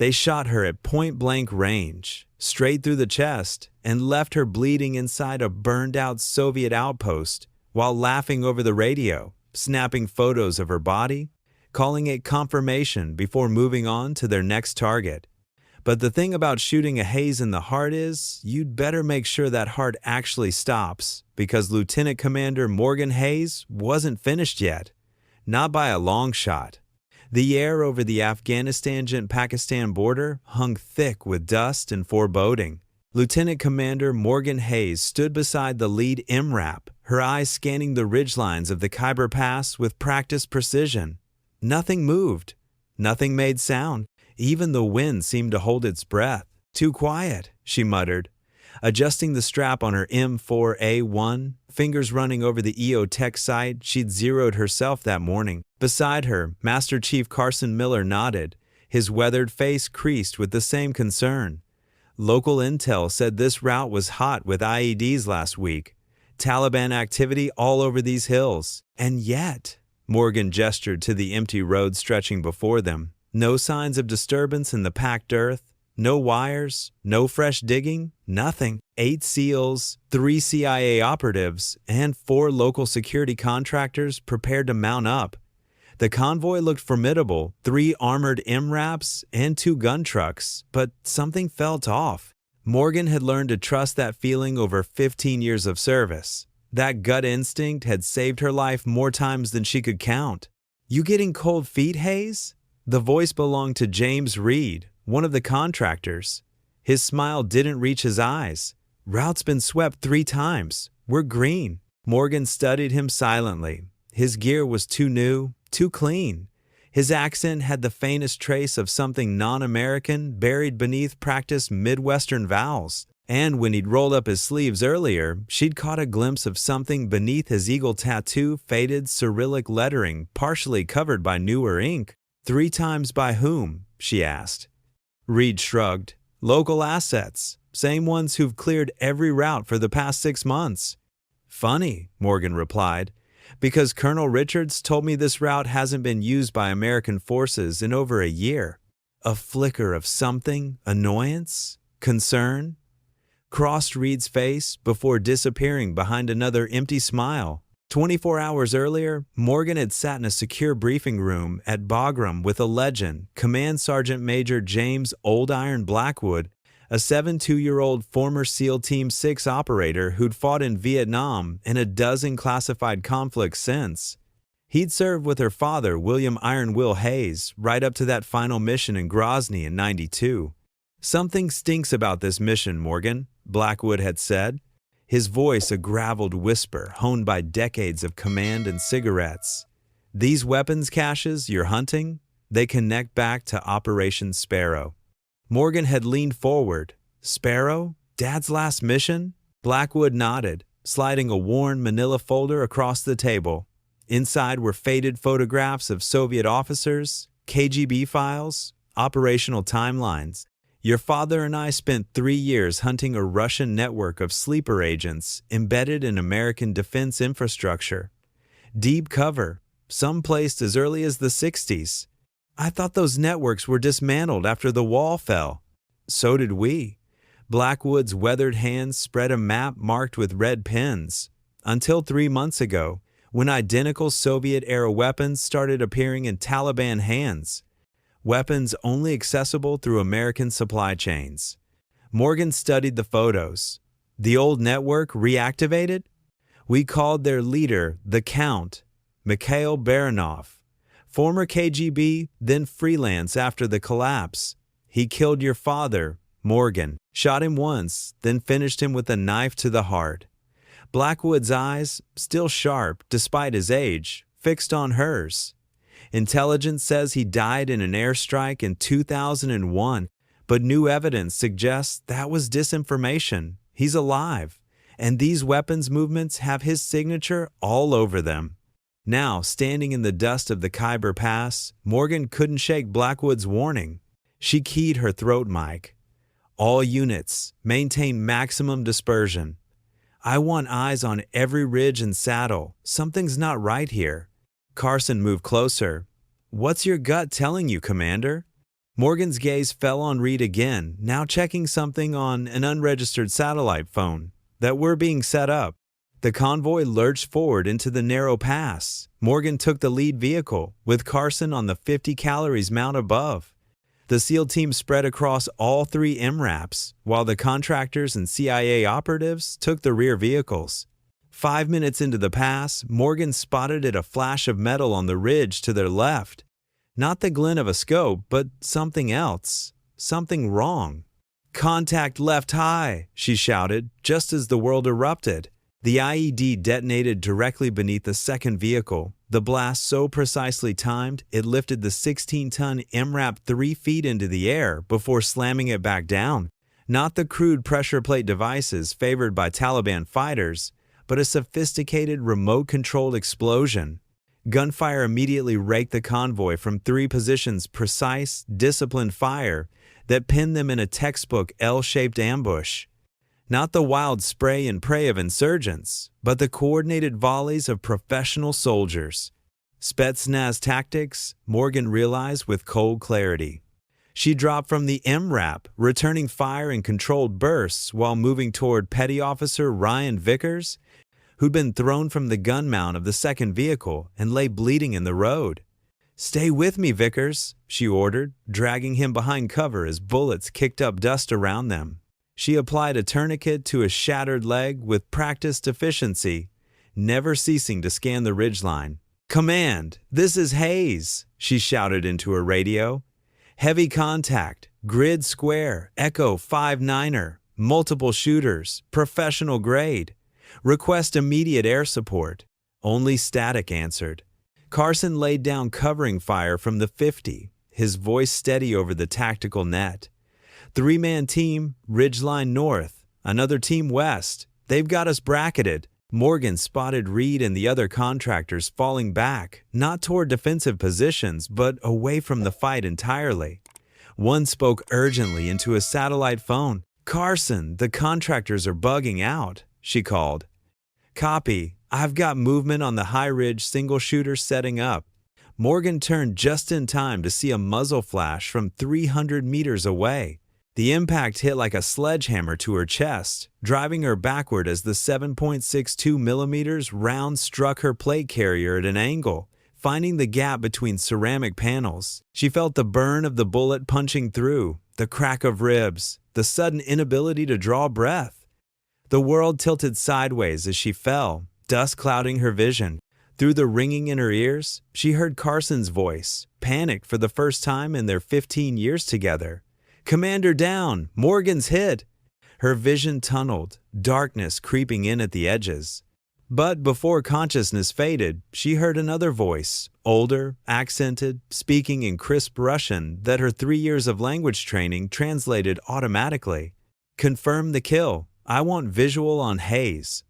They shot her at point-blank range, straight through the chest, and left her bleeding inside a burned-out Soviet outpost while laughing over the radio, snapping photos of her body, calling it confirmation before moving on to their next target. But the thing about shooting a haze in the heart is, you'd better make sure that heart actually stops, because Lieutenant Commander Morgan Hayes wasn't finished yet. Not by a long shot. The air over the Afghanistan-Pakistan border hung thick with dust and foreboding. Lieutenant Commander Morgan Hayes stood beside the lead MRAP, her eyes scanning the ridgelines of the Khyber Pass with practiced precision. Nothing moved. Nothing made sound. Even the wind seemed to hold its breath. "Too quiet," she muttered, adjusting the strap on her M4A1, fingers running over the EO Tech sight she'd zeroed herself that morning. Beside her, Master Chief Carson Miller nodded, his weathered face creased with the same concern. Local intel said this route was hot with IEDs last week. Taliban activity all over these hills. And yet, Morgan gestured to the empty road stretching before them. No signs of disturbance in the packed earth. No wires, no fresh digging, nothing. 8 SEALs, 3 CIA operatives, and 4 local security contractors prepared to mount up. The convoy looked formidable, 3 armored MRAPs and 2 gun trucks, but something felt off. Morgan had learned to trust that feeling over 15 years of service. That gut instinct had saved her life more times than she could count. "You getting cold feet, Hayes?" The voice belonged to James Reed, one of the contractors. His smile didn't reach his eyes. "Route's been swept 3 times. We're green." Morgan studied him silently. His gear was too new, too clean. His accent had the faintest trace of something non-American buried beneath practiced Midwestern vowels. And when he'd rolled up his sleeves earlier, she'd caught a glimpse of something beneath his eagle tattoo, faded Cyrillic lettering partially covered by newer ink. "3 times by whom?" she asked. Reed shrugged. "Local assets. Same ones who've cleared every route for the past 6 months." "Funny," Morgan replied, "because Colonel Richards told me this route hasn't been used by American forces in over a year." A flicker of something, annoyance, concern, crossed Reed's face before disappearing behind another empty smile. 24 hours earlier, Morgan had sat in a secure briefing room at Bagram with a legend, Command Sergeant Major James Old Iron Blackwood, a 72-year-old former SEAL Team 6 operator who'd fought in Vietnam and a dozen classified conflicts since. He'd served with her father, William Iron Will Hayes, right up to that final mission in Grozny in '92. "Something stinks about this mission, Morgan," Blackwood had said, his voice a graveled whisper honed by decades of command and cigarettes. "These weapons caches you're hunting, they connect back to Operation Sparrow." Morgan had leaned forward. "Sparrow? Dad's last mission?" Blackwood nodded, sliding a worn manila folder across the table. Inside were faded photographs of Soviet officers, KGB files, operational timelines. "Your father and I spent 3 years hunting a Russian network of sleeper agents embedded in American defense infrastructure. Deep cover, some placed as early as the 60s. I thought those networks were dismantled after the wall fell." "So did we." Blackwood's weathered hands spread a map marked with red pens. "Until 3 months ago, when identical Soviet-era weapons started appearing in Taliban hands. Weapons only accessible through American supply chains." Morgan studied the photos. "The old network reactivated? We called their leader the Count, Mikhail Baranov. Former KGB, then freelance after the collapse. He killed your father, Morgan, shot him once, then finished him with a knife to the heart." Blackwood's eyes, still sharp despite his age, fixed on hers. "Intelligence says he died in an airstrike in 2001, but new evidence suggests that was disinformation. He's alive, and these weapons movements have his signature all over them." Now, standing in the dust of the Khyber Pass, Morgan couldn't shake Blackwood's warning. She keyed her throat mic. "All units, maintain maximum dispersion. I want eyes on every ridge and saddle. Something's not right here." Carson moved closer. "What's your gut telling you, Commander?" Morgan's gaze fell on Reed again, now checking something on an unregistered satellite phone. That were being set up. The convoy lurched forward into the narrow pass. Morgan took the lead vehicle, with Carson on the 50 calories mount above. The SEAL team spread across all three MRAPs, while the contractors and CIA operatives took the rear vehicles. 5 minutes into the pass, Morgan spotted a flash of metal on the ridge to their left. Not the glint of a scope, but something else. Something wrong. "Contact left high," she shouted, just as the world erupted. The IED detonated directly beneath the second vehicle, the blast so precisely timed it lifted the 16-ton MRAP 3 feet into the air before slamming it back down. Not the crude pressure plate devices favored by Taliban fighters, but a sophisticated remote-controlled explosion. Gunfire immediately raked the convoy from 3 positions, precise, disciplined fire that pinned them in a textbook L-shaped ambush. Not the wild spray and pray of insurgents, but the coordinated volleys of professional soldiers. Spetsnaz tactics, Morgan realized with cold clarity. She dropped from the MRAP, returning fire in controlled bursts while moving toward Petty Officer Ryan Vickers, who'd been thrown from the gun mount of the second vehicle and lay bleeding in the road. "Stay with me, Vickers," she ordered, dragging him behind cover as bullets kicked up dust around them. She applied a tourniquet to his shattered leg with practiced efficiency, never ceasing to scan the ridgeline. "Command, this is Hayes," she shouted into her radio. "Heavy contact, grid square, Echo 5-9er, multiple shooters, professional grade. Request immediate air support." Only static answered. Carson laid down covering fire from the 50, his voice steady over the tactical net. 3-man team, ridgeline north. Another team west. They've got us bracketed. Morgan spotted Reed and the other contractors falling back, not toward defensive positions, but away from the fight entirely. One spoke urgently into a satellite phone. "Carson, the contractors are bugging out," she called. "Copy. I've got movement on the high ridge single shooter setting up." Morgan turned just in time to see a muzzle flash from 300 meters away. The impact hit like a sledgehammer to her chest, driving her backward as the 7.62 millimeters round struck her plate carrier at an angle, finding the gap between ceramic panels. She felt the burn of the bullet punching through, the crack of ribs, the sudden inability to draw breath. The world tilted sideways as she fell, dust clouding her vision. Through the ringing in her ears, she heard Carson's voice, panicked for the first time in their 15 years together. "Commander down! Morgan's hit!" Her vision tunneled, darkness creeping in at the edges. But before consciousness faded, she heard another voice, older, accented, speaking in crisp Russian that her 3 years of language training translated automatically. "Confirm the kill. I want visual on Hayes."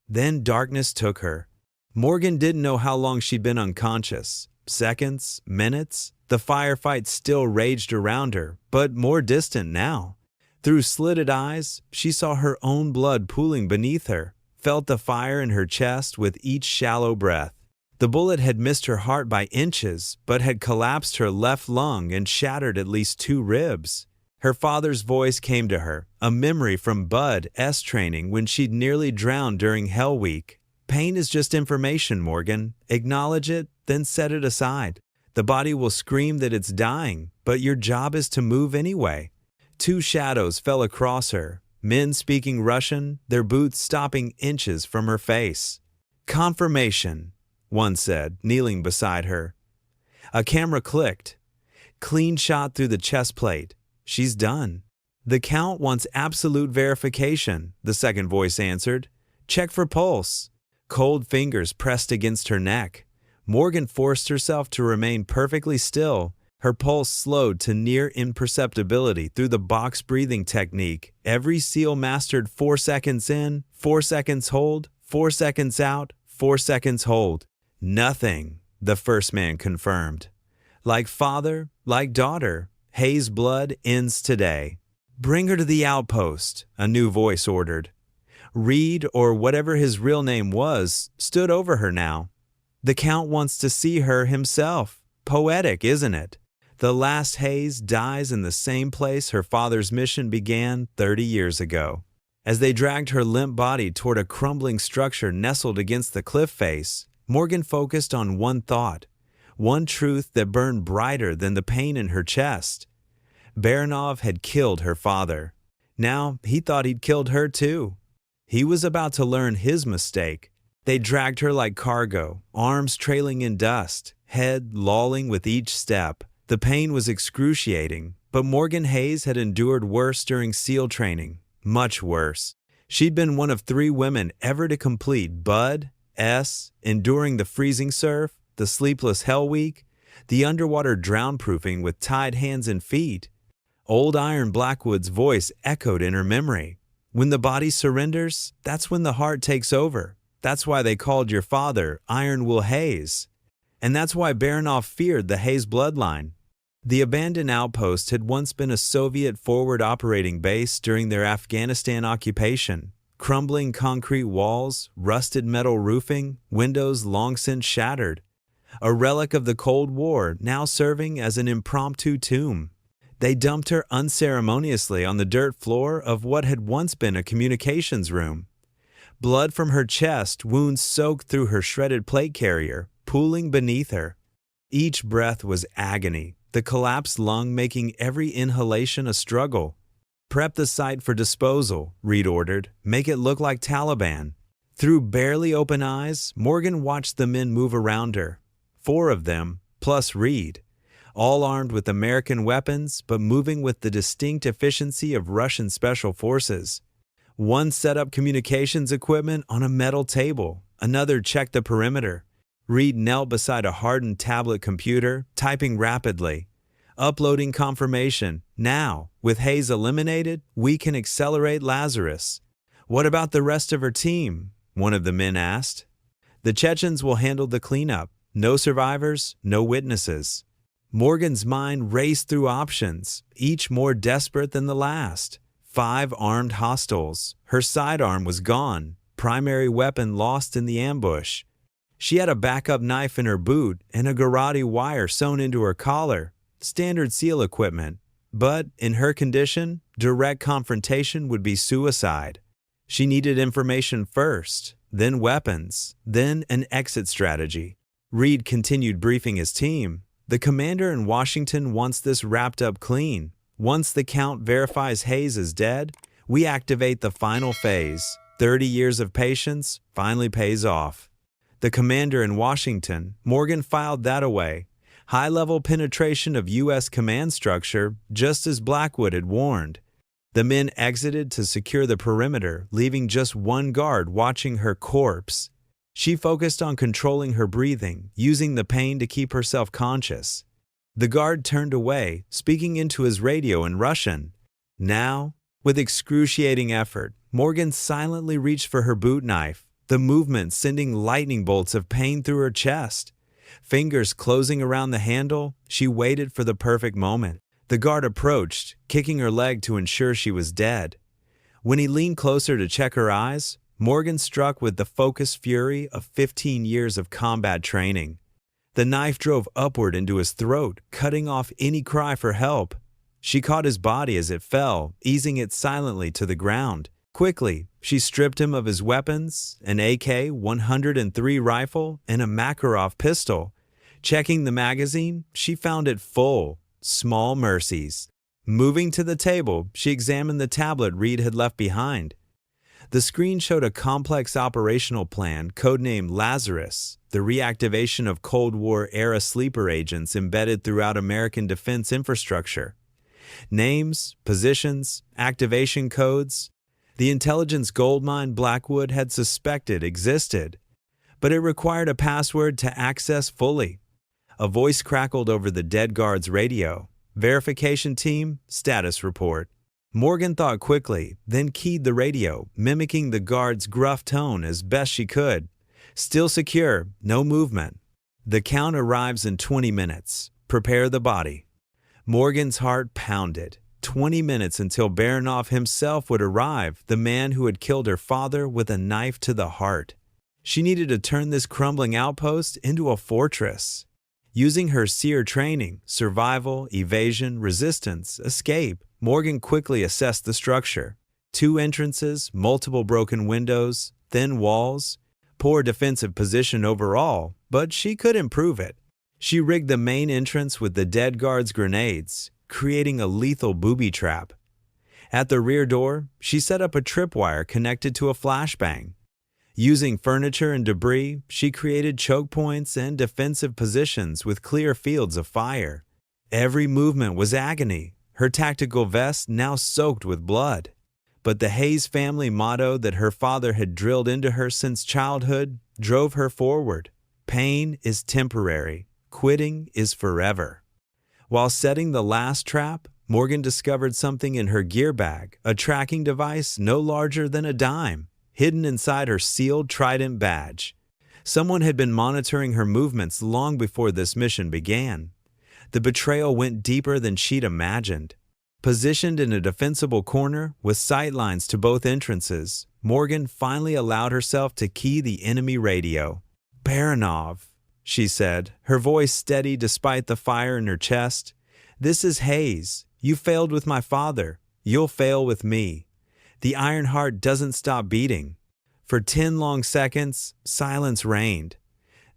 Then darkness took her. Morgan didn't know how long she'd been unconscious. Seconds, minutes. The firefight still raged around her, but more distant now. Through slitted eyes, she saw her own blood pooling beneath her, felt the fire in her chest with each shallow breath. The bullet had missed her heart by inches, but had collapsed her left lung and shattered at least 2 ribs. Her father's voice came to her, a memory from Bud.'s training when she'd nearly drowned during Hell Week. "Pain is just information, Morgan. Acknowledge it, then set it aside. The body will scream that it's dying, but your job is to move anyway." 2 shadows fell across her, men speaking Russian, their boots stopping inches from her face. "Confirmation," one said, kneeling beside her. A camera clicked. "Clean shot through the chest plate. She's done." "The count wants absolute verification," the second voice answered. "Check for pulse." Cold fingers pressed against her neck. Morgan forced herself to remain perfectly still. Her pulse slowed to near imperceptibility through the box breathing technique. Every SEAL mastered 4 seconds in, 4 seconds hold, 4 seconds out, 4 seconds hold. "Nothing," the first man confirmed. "Like father, like daughter, Hayes' blood ends today." "Bring her to the outpost," a new voice ordered. Reed, or whatever his real name was, stood over her now. "The Count wants to see her himself. Poetic, isn't it?" The last Hayes dies in the same place her father's mission began 30 years ago. As they dragged her limp body toward a crumbling structure nestled against the cliff face, Morgan focused on one thought, one truth that burned brighter than the pain in her chest. Baranov had killed her father. Now he thought he'd killed her too. He was about to learn his mistake. They dragged her like cargo, arms trailing in dust, head lolling with each step. The pain was excruciating, but Morgan Hayes had endured worse during SEAL training. Much worse. She'd been one of 3 women ever to complete Bud, S, enduring the freezing surf, the sleepless hell week, the underwater drown-proofing with tied hands and feet. Old Iron Blackwood's voice echoed in her memory. When the body surrenders, that's when the heart takes over. That's why they called your father Iron Will Hayes. And that's why Baranov feared the Hayes bloodline. The abandoned outpost had once been a Soviet forward operating base during their Afghanistan occupation. Crumbling concrete walls, rusted metal roofing, windows long since shattered. A relic of the Cold War now serving as an impromptu tomb. They dumped her unceremoniously on the dirt floor of what had once been a communications room. Blood from her chest, wounds soaked through her shredded plate carrier, pooling beneath her. Each breath was agony, the collapsed lung making every inhalation a struggle. Prep the site for disposal, Reed ordered. Make it look like Taliban. Through barely open eyes, Morgan watched the men move around her. 4 of them, plus Reed. All armed with American weapons, but moving with the distinct efficiency of Russian special forces. One set up communications equipment on a metal table. Another checked the perimeter. Reed knelt beside a hardened tablet computer, typing rapidly. Uploading confirmation. Now, with Hayes eliminated, we can accelerate Lazarus. What about the rest of her team? One of the men asked. The Chechens will handle the cleanup. No survivors, no witnesses. Morgan's mind raced through options, each more desperate than the last. 5 armed hostiles. Her sidearm was gone, primary weapon lost in the ambush. She had a backup knife in her boot and a garrote wire sewn into her collar, standard SEAL equipment. But, in her condition, direct confrontation would be suicide. She needed information first, then weapons, then an exit strategy. Reed continued briefing his team. The commander in Washington wants this wrapped up clean. Once the count verifies Hayes is dead, we activate the final phase. 30 years of patience finally pays off. The commander in Washington, Morgan filed that away. High-level penetration of U.S. command structure, just as Blackwood had warned. The men exited to secure the perimeter, leaving just 1 guard watching her corpse. She focused on controlling her breathing, using the pain to keep herself conscious. The guard turned away, speaking into his radio in Russian. Now, with excruciating effort, Morgan silently reached for her boot knife, the movement sending lightning bolts of pain through her chest. Fingers closing around the handle, she waited for the perfect moment. The guard approached, kicking her leg to ensure she was dead. When he leaned closer to check her eyes, Morgan struck with the focused fury of 15 years of combat training. The knife drove upward into his throat, cutting off any cry for help. She caught his body as it fell, easing it silently to the ground. Quickly, she stripped him of his weapons, an AK-103 rifle and a Makarov pistol. Checking the magazine, she found it full. Small mercies. Moving to the table, she examined the tablet Reed had left behind. The screen showed a complex operational plan codenamed Lazarus, the reactivation of Cold War-era sleeper agents embedded throughout American defense infrastructure. Names, positions, activation codes. The intelligence goldmine Blackwood had suspected existed, but it required a password to access fully. A voice crackled over the dead guard's radio. Verification team, status report. Morgan thought quickly, then keyed the radio, mimicking the guard's gruff tone as best she could. Still secure, no movement. The count arrives in 20 minutes. Prepare the body. Morgan's heart pounded. 20 minutes until Baranov himself would arrive, the man who had killed her father with a knife to the heart. She needed to turn this crumbling outpost into a fortress. Using her SEER training, survival, evasion, resistance, escape, Morgan quickly assessed the structure. 2 entrances, multiple broken windows, thin walls, poor defensive position overall, but she could improve it. She rigged the main entrance with the dead guard's grenades, creating a lethal booby trap. At the rear door, she set up a tripwire connected to a flashbang. Using furniture and debris, she created choke points and defensive positions with clear fields of fire. Every movement was agony, her tactical vest now soaked with blood. But the Hayes family motto that her father had drilled into her since childhood drove her forward. Pain is temporary, quitting is forever. While setting the last trap, Morgan discovered something in her gear bag, a tracking device no larger than a dime, hidden inside her sealed Trident badge. Someone had been monitoring her movements long before this mission began. The betrayal went deeper than she'd imagined. Positioned in a defensible corner with sightlines to both entrances, Morgan finally allowed herself to key the enemy radio. "Baranov," she said, her voice steady despite the fire in her chest. "This is Hayes. You failed with my father. You'll fail with me." The iron heart doesn't stop beating. For 10 long seconds, silence reigned.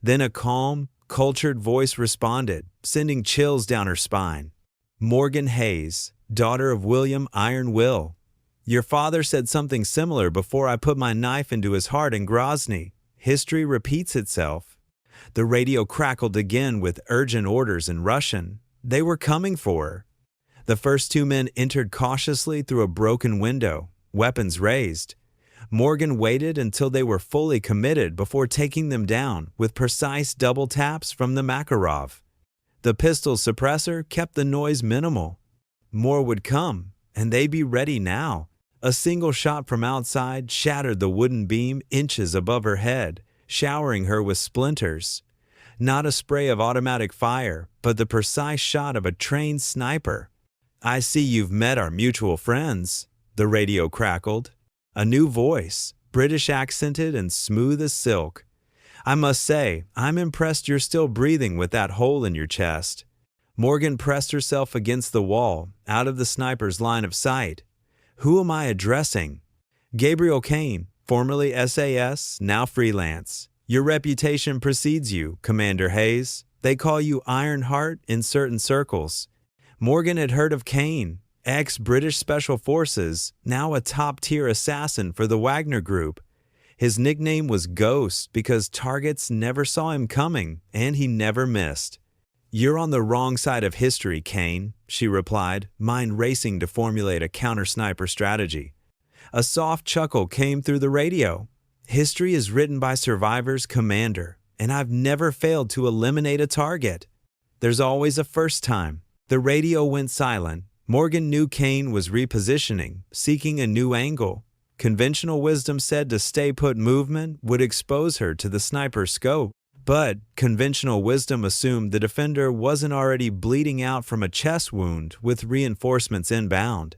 Then a calm, cultured voice responded, sending chills down her spine. "Morgan Hayes, daughter of William Iron Will. Your father said something similar before I put my knife into his heart in Grozny. History repeats itself." The radio crackled again with urgent orders in Russian. They were coming for her. The first 2 men entered cautiously through a broken window, weapons raised. Morgan waited until they were fully committed before taking them down with precise double taps from the Makarov. The pistol suppressor kept the noise minimal. More would come, and they'd be ready now. A single shot from outside shattered the wooden beam inches above her head, showering her with splinters. Not a spray of automatic fire, but the precise shot of a trained sniper. "I see you've met our mutual friends," the radio crackled. A new voice, British accented and smooth as silk. "I must say, I'm impressed you're still breathing with that hole in your chest." Morgan pressed herself against the wall, out of the sniper's line of sight. "Who am I addressing?" "Gabriel Kane, formerly SAS, now freelance. Your reputation precedes you, Commander Hayes. They call you Ironheart in certain circles." Morgan had heard of Kane, ex-British Special Forces, now a top-tier assassin for the Wagner Group. His nickname was Ghost because targets never saw him coming, and he never missed. "You're on the wrong side of history, Kane," she replied, mind racing to formulate a counter-sniper strategy. A soft chuckle came through the radio. "History is written by survivors, Commander, and I've never failed to eliminate a target. There's always a first time." The radio went silent. Morgan knew Kane was repositioning, seeking a new angle. Conventional wisdom said to stay put movement would expose her to the sniper's scope. But conventional wisdom assumed the defender wasn't already bleeding out from a chest wound with reinforcements inbound.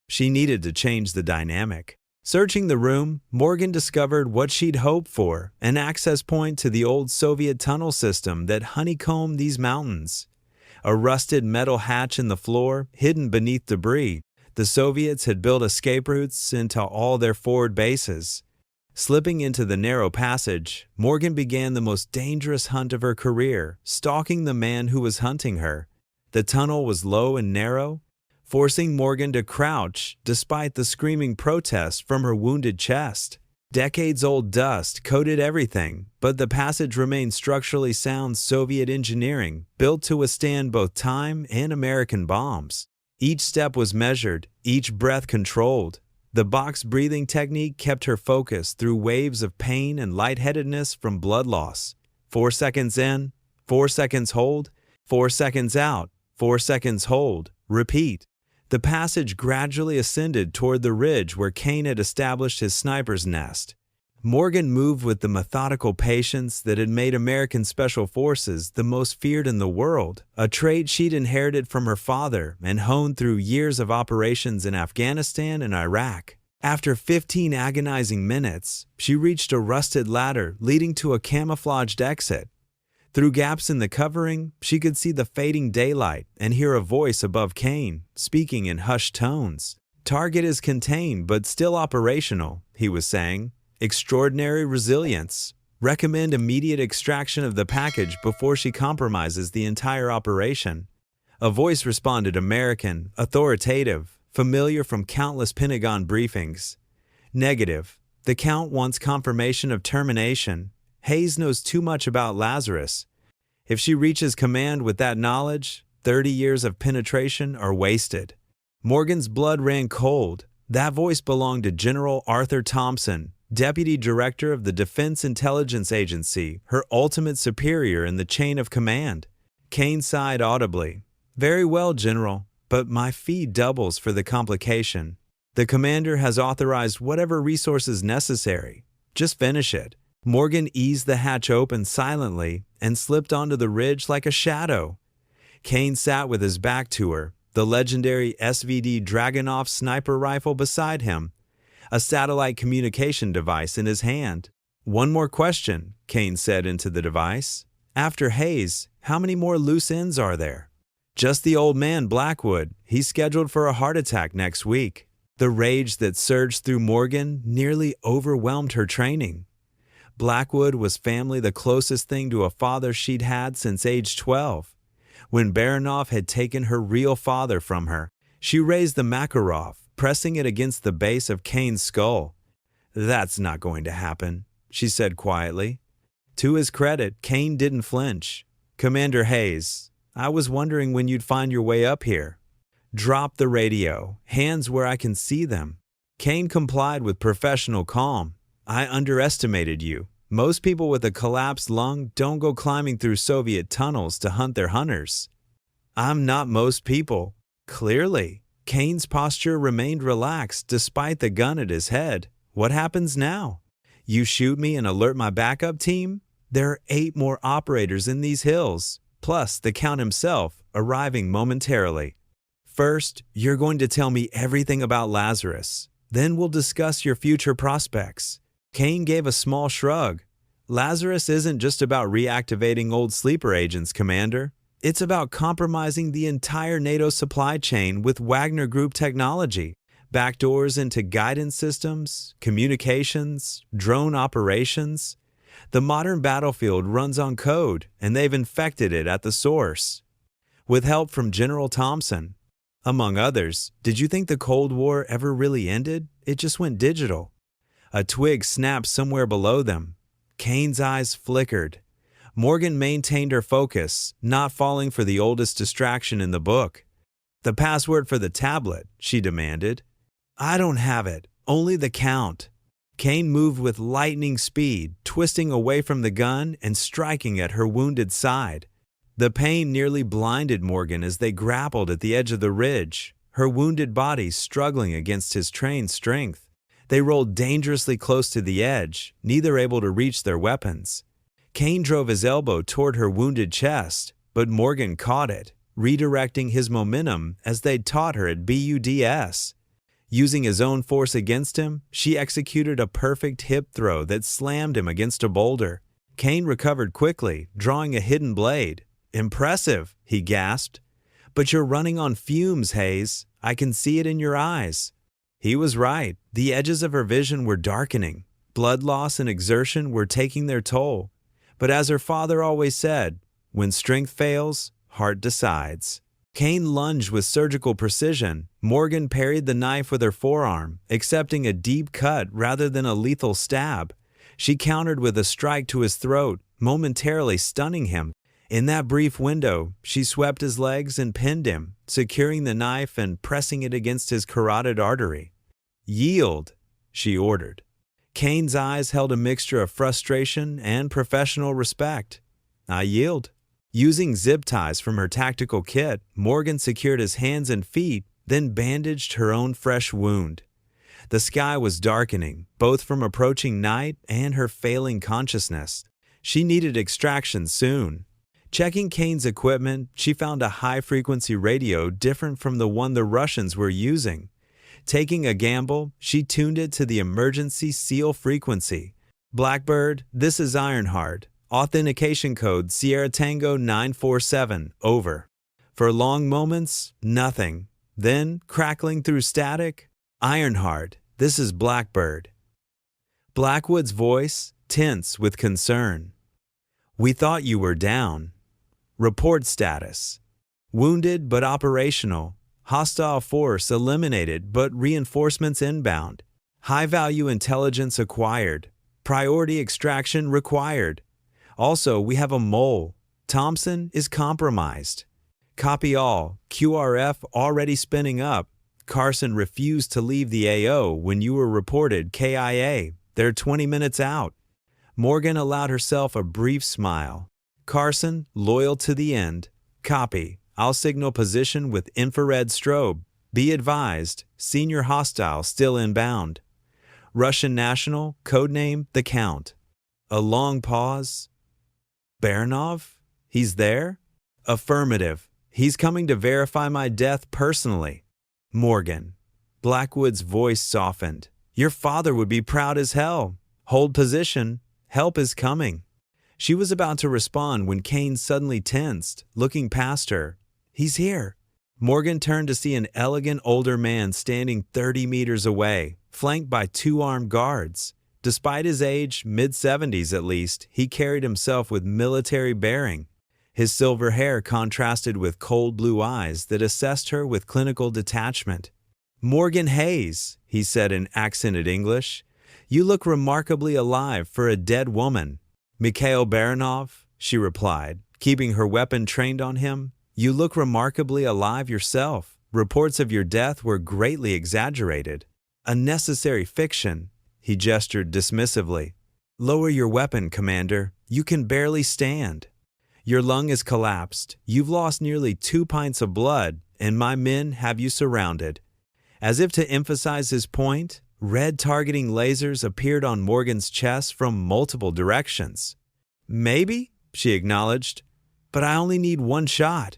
She needed to change the dynamic. Searching the room, Morgan discovered what she'd hoped for, an access point to the old Soviet tunnel system that honeycombed these mountains. A rusted metal hatch in the floor, hidden beneath debris. The Soviets had built escape routes into all their forward bases. Slipping into the narrow passage, Morgan began the most dangerous hunt of her career, stalking the man who was hunting her. The tunnel was low and narrow, forcing Morgan to crouch despite the screaming protest from her wounded chest. Decades-old dust coated everything, but the passage remained structurally sound Soviet engineering, built to withstand both time and American bombs. Each step was measured, each breath controlled. The box breathing technique kept her focused through waves of pain and lightheadedness from blood loss. 4 seconds in, 4 seconds hold, 4 seconds out, 4 seconds hold, repeat. The passage gradually ascended toward the ridge where Kane had established his sniper's nest. Morgan moved with the methodical patience that had made American Special Forces the most feared in the world, a trait she'd inherited from her father and honed through years of operations in Afghanistan and Iraq. After 15 agonizing minutes, she reached a rusted ladder leading to a camouflaged exit. Through gaps in the covering, she could see the fading daylight and hear a voice above Kane, speaking in hushed tones. "Target is contained but still operational," he was saying. "Extraordinary resilience. Recommend immediate extraction of the package before she compromises the entire operation." A voice responded, American, authoritative, familiar from countless Pentagon briefings. "Negative. The Count wants confirmation of termination. Hayes knows too much about Lazarus. If she reaches command with that knowledge, 30 years of penetration are wasted." Morgan's blood ran cold. That voice belonged to General Arthur Thompson, Deputy Director of the Defense Intelligence Agency, her ultimate superior in the chain of command. Kane sighed audibly. "Very well, General, but my fee doubles for the complication. The commander has authorized whatever resources necessary. Just finish it." Morgan eased the hatch open silently and slipped onto the ridge like a shadow. Kane sat with his back to her, the legendary SVD Dragunov sniper rifle beside him, a satellite communication device in his hand. "One more question," Kane said into the device. "After Hayes, how many more loose ends are there?" "Just the old man, Blackwood. He's scheduled for a heart attack next week." The rage that surged through Morgan nearly overwhelmed her training. Blackwood was family, the closest thing to a father she'd had since age 12. When Baranov had taken her real father from her, she raised the Makarov, pressing it against the base of Kane's skull. "That's not going to happen," she said quietly. To his credit, Kane didn't flinch. "Commander Hayes, I was wondering when you'd find your way up here." "Drop the radio. Hands where I can see them." Kane complied with professional calm. "I underestimated you. Most people with a collapsed lung don't go climbing through Soviet tunnels to hunt their hunters." "I'm not most people." Clearly, Kane's posture remained relaxed despite the gun at his head. "What happens now? You shoot me and alert my backup team? There are 8 more operators in these hills, plus the Count himself, arriving momentarily. First, you're going to tell me everything about Lazarus. Then we'll discuss your future prospects." Kane gave a small shrug. "Lazarus isn't just about reactivating old sleeper agents, Commander. It's about compromising the entire NATO supply chain with Wagner Group technology, backdoors into guidance systems, communications, drone operations. The modern battlefield runs on code, and they've infected it at the source. With help from General Thompson. Among others, did you think the Cold War ever really ended? It just went digital." A twig snapped somewhere below them. Kane's eyes flickered. Morgan maintained her focus, not falling for the oldest distraction in the book. "The password for the tablet," she demanded. "I don't have it. Only the Count." Kane moved with lightning speed, twisting away from the gun and striking at her wounded side. The pain nearly blinded Morgan as they grappled at the edge of the ridge, her wounded body struggling against his trained strength. They rolled dangerously close to the edge, neither able to reach their weapons. Kane drove his elbow toward her wounded chest, but Morgan caught it, redirecting his momentum as they'd taught her at BUDS. Using his own force against him, she executed a perfect hip throw that slammed him against a boulder. Kane recovered quickly, drawing a hidden blade. "Impressive," he gasped. "But you're running on fumes, Hayes. I can see it in your eyes." He was right. The edges of her vision were darkening. Blood loss and exertion were taking their toll. But as her father always said, when strength fails, heart decides. Kane lunged with surgical precision. Morgan parried the knife with her forearm, accepting a deep cut rather than a lethal stab. She countered with a strike to his throat, momentarily stunning him. In that brief window, she swept his legs and pinned him, securing the knife and pressing it against his carotid artery. "Yield," she ordered. Kane's eyes held a mixture of frustration and professional respect. "I yield." Using zip ties from her tactical kit, Morgan secured his hands and feet, then bandaged her own fresh wound. The sky was darkening, both from approaching night and her failing consciousness. She needed extraction soon. Checking Kane's equipment, she found a high-frequency radio different from the one the Russians were using. Taking a gamble, she tuned it to the emergency seal frequency. "Blackbird, this is Ironheart. Authentication code Sierra Tango 947, over. For long moments, nothing. Then, crackling through static, Ironheart, this is Blackbird. Blackwood's voice, tense with concern. We thought you were down. Report status. Wounded but operational. Hostile force eliminated but reinforcements inbound. High-value intelligence acquired. Priority extraction required. Also, we have a mole. Thompson is compromised. Copy all. QRF already spinning up. Carson refused to leave the AO when you were reported KIA. They're 20 minutes out. Morgan allowed herself a brief smile. Carson, loyal to the end. Copy. I'll signal position with infrared strobe. Be advised, senior hostile still inbound. Russian national, codename The Count. A long pause. Baranov? He's there? Affirmative. He's coming to verify my death personally. Morgan. Blackwood's voice softened. Your father would be proud as hell. Hold position. Help is coming. She was about to respond when Kane suddenly tensed, looking past her. He's here. Morgan turned to see an elegant older man standing 30 meters away, flanked by two armed guards. Despite his age, mid-70s at least, he carried himself with military bearing. His silver hair contrasted with cold blue eyes that assessed her with clinical detachment. Morgan Hayes, he said in accented English, you look remarkably alive for a dead woman. Mikhail Baranov, she replied, keeping her weapon trained on him. You look remarkably alive yourself. Reports of your death were greatly exaggerated. A necessary fiction, he gestured dismissively. Lower your weapon, Commander. You can barely stand. Your lung is collapsed. You've lost nearly 2 pints of blood, and my men have you surrounded. As if to emphasize his point, red targeting lasers appeared on Morgan's chest from multiple directions. Maybe, she acknowledged, but I only need one shot.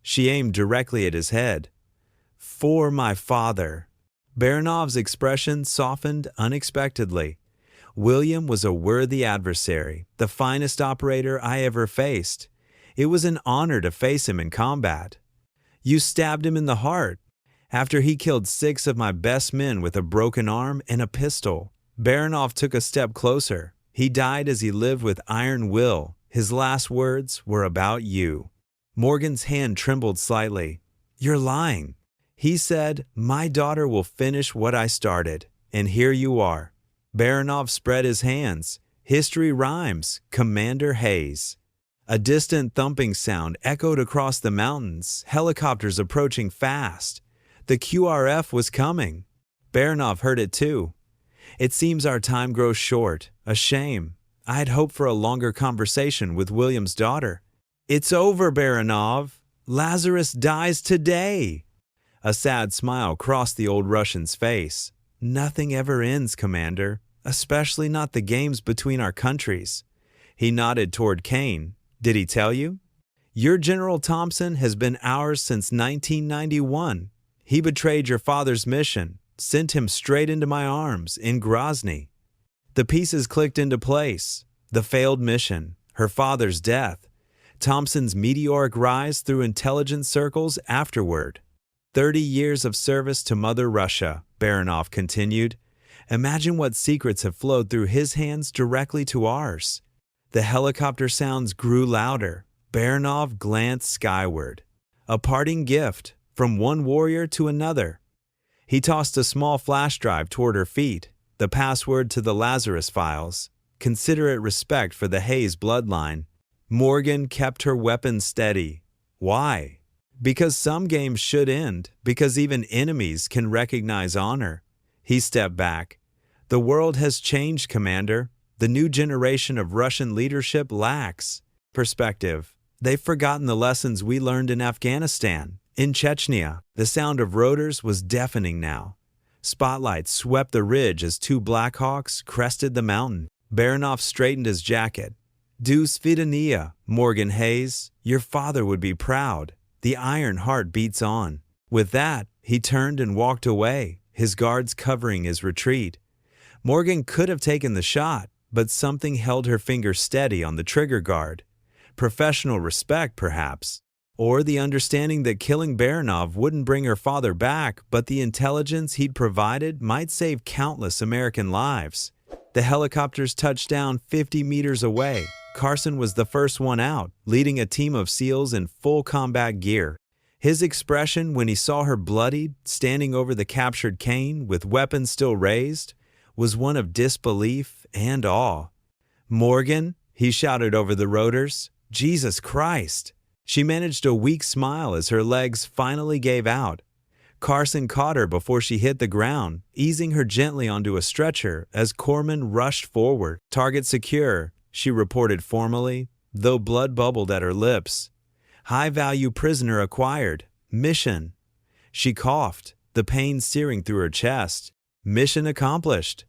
She aimed directly at his head. For my father. Baranov's expression softened unexpectedly. William was a worthy adversary, the finest operator I ever faced. It was an honor to face him in combat. You stabbed him in the heart. After he killed 6 of my best men with a broken arm and a pistol, Baranov took a step closer. He died as he lived with iron will. His last words were about you. Morgan's hand trembled slightly. You're lying. He said, my daughter will finish what I started. And here you are. Baranov spread his hands. History rhymes. Commander Hayes. A distant thumping sound echoed across the mountains, helicopters approaching fast. The QRF was coming. Baranov heard it too. It seems our time grows short. A shame. I had hoped for a longer conversation with William's daughter. It's over, Baranov. Lazarus dies today. A sad smile crossed the old Russian's face. Nothing ever ends, Commander, especially not the games between our countries. He nodded toward Kane. Did he tell you? Your General Thompson has been ours since 1991. He betrayed your father's mission, sent him straight into my arms in Grozny. The pieces clicked into place. The failed mission, her father's death, Thompson's meteoric rise through intelligence circles afterward. 30 years of service to Mother Russia, Baranov continued. Imagine what secrets have flowed through his hands directly to ours. The helicopter sounds grew louder. Baranov glanced skyward. A parting gift from one warrior to another. He tossed a small flash drive toward her feet, the password to the Lazarus files, considerate respect for the Hayes bloodline. Morgan kept her weapon steady. Why? Because some games should end, because even enemies can recognize honor. He stepped back. The world has changed, Commander. The new generation of Russian leadership lacks perspective. They've forgotten the lessons we learned in Afghanistan. In Chechnya, the sound of rotors was deafening now. Spotlights swept the ridge as 2 Blackhawks crested the mountain. Baranov straightened his jacket. Do svidaniya, Morgan Hayes. Your father would be proud. The iron heart beats on. With that, he turned and walked away, his guards covering his retreat. Morgan could have taken the shot, but something held her finger steady on the trigger guard. Professional respect, perhaps, or the understanding that killing Baranov wouldn't bring her father back, but the intelligence he'd provided might save countless American lives. The helicopters touched down 50 meters away. Carson was the first one out, leading a team of SEALs in full combat gear. His expression when he saw her bloodied, standing over the captured Kane with weapons still raised, was one of disbelief and awe. "Morgan," he shouted over the rotors. "Jesus Christ!" She managed a weak smile as her legs finally gave out. Carson caught her before she hit the ground, easing her gently onto a stretcher as Corman rushed forward. "Target secure," she reported formally, though blood bubbled at her lips. "High-value prisoner acquired. Mission." She coughed, the pain searing through her chest. Mission accomplished.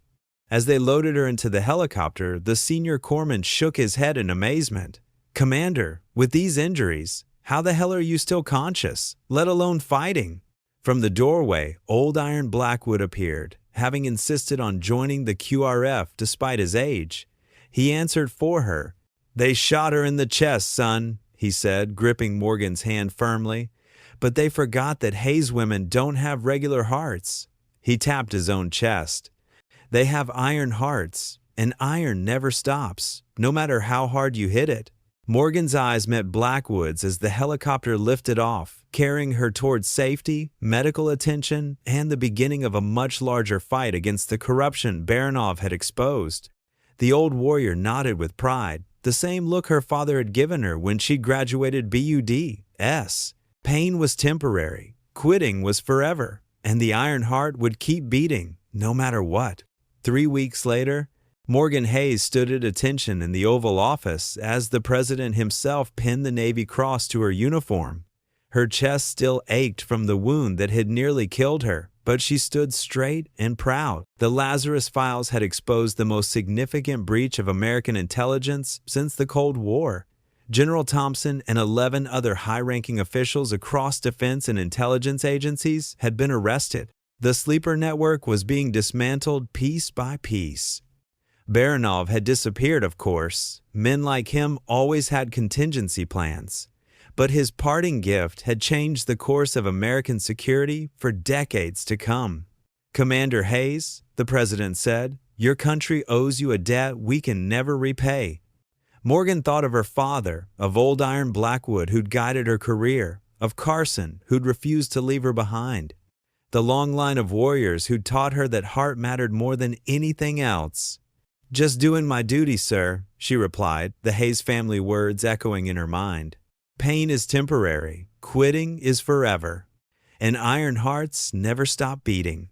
As they loaded her into the helicopter, the senior corpsman shook his head in amazement. "Commander, with these injuries, how the hell are you still conscious, let alone fighting?" From the doorway, Old Iron Blackwood appeared, having insisted on joining the QRF despite his age. He answered for her. "They shot her in the chest, son," he said, gripping Morgan's hand firmly. "But they forgot that Hayes women don't have regular hearts." He tapped his own chest. "They have iron hearts, and iron never stops, no matter how hard you hit it." Morgan's eyes met Blackwood's as the helicopter lifted off, carrying her towards safety, medical attention, and the beginning of a much larger fight against the corruption Baranov had exposed. The old warrior nodded with pride, the same look her father had given her when she graduated BUD-S. Pain was temporary, quitting was forever, and the Iron Heart would keep beating, no matter what. 3 weeks later, Morgan Hayes stood at attention in the Oval Office as the president himself pinned the Navy Cross to her uniform. Her chest still ached from the wound that had nearly killed her, but she stood straight and proud. The Lazarus Files had exposed the most significant breach of American intelligence since the Cold War. General Thompson and 11 other high-ranking officials across defense and intelligence agencies had been arrested. The sleeper network was being dismantled piece by piece. Baranov had disappeared, of course. Men like him always had contingency plans. But his parting gift had changed the course of American security for decades to come. "Commander Hayes," the president said, "your country owes you a debt we can never repay." Morgan thought of her father, of Old Iron Blackwood who'd guided her career, of Carson who'd refused to leave her behind. The long line of warriors who'd taught her that heart mattered more than anything else. "Just doing my duty, sir," she replied, the Hayes family words echoing in her mind. Pain is temporary, quitting is forever, and iron hearts never stop beating.